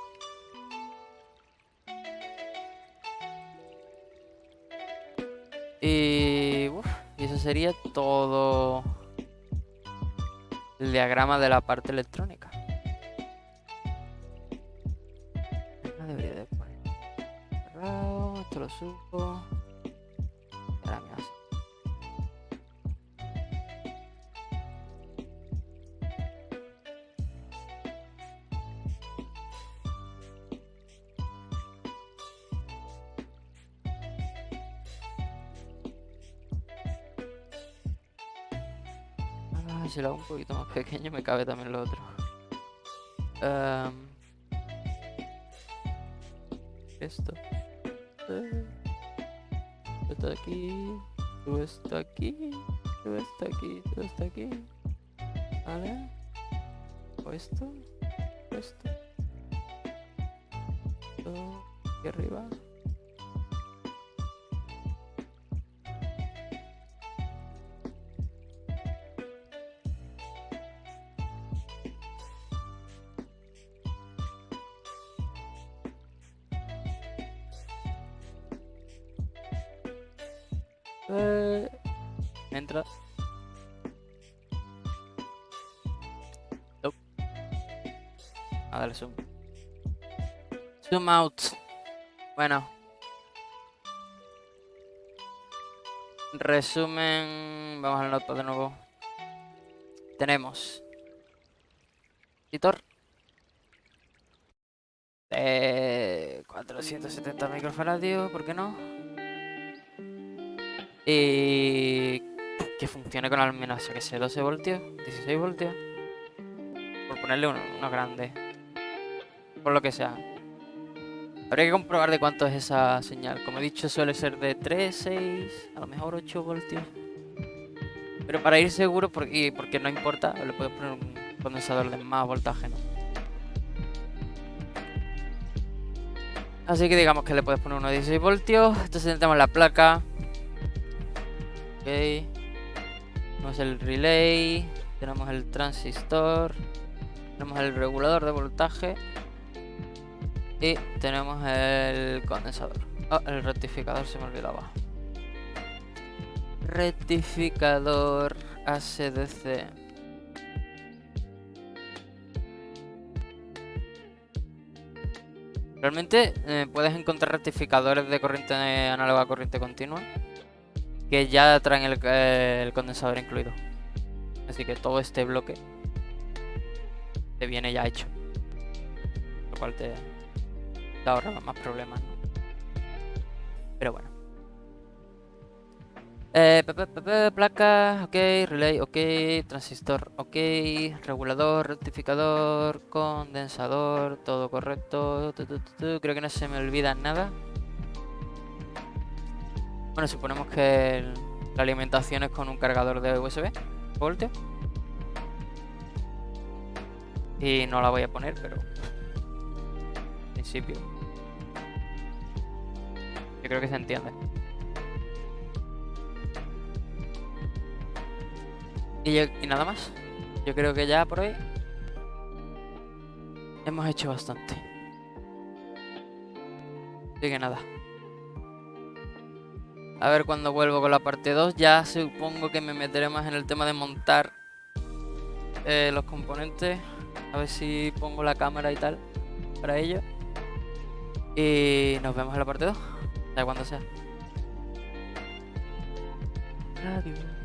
S1: Y eso sería todo el diagrama de la parte electrónica. No debería de poner cerrado, esto lo subo. Y ahora me hace. Si lo hago un poquito más pequeño me cabe también lo otro. Esto. Esto aquí. Tú esto aquí. Tú esto aquí. Tú esto aquí. Vale. O esto. Esto. Esto aquí arriba. Entra. Nope. A darle zoom. Zoom out. Bueno. Resumen. Vamos al notepad de nuevo. Tenemos editor 470 microfaradios, ¿por qué no? Y que funcione con al menos, yo que sé, 12 voltios, 16 voltios. Por ponerle uno grande. Por lo que sea. Habría que comprobar de cuánto es esa señal. Como he dicho, suele ser de 3, 6, a lo mejor 8 voltios. Pero para ir seguro, porque no importa, le puedes poner un condensador de más voltaje, ¿no? Así que digamos que le puedes poner unos 16 voltios. Entonces tenemos la placa. Tenemos el relay, tenemos el transistor, tenemos el regulador de voltaje y tenemos el condensador. Oh, el rectificador se me olvidaba. Rectificador ACDC. Realmente puedes encontrar rectificadores de corriente análoga a corriente continua que ya traen el condensador incluido. Así que todo este bloque te viene ya hecho, lo cual te ahorra más problemas, ¿no? Pero bueno. Placa, ok, relay, ok, transistor, ok, regulador, rectificador, condensador, todo correcto. Creo que no se me olvida nada. Bueno, suponemos que la alimentación es con un cargador de USB, voltio. Y no la voy a poner, pero en principio yo creo que se entiende. Y nada más. Yo creo que ya por hoy hemos hecho bastante. Así que nada. A ver cuando vuelvo con la parte 2. Ya supongo que me meteré más en el tema de montar los componentes. A ver si pongo la cámara y tal para ello. Y nos vemos en la parte 2. Ya cuando sea. Adiós.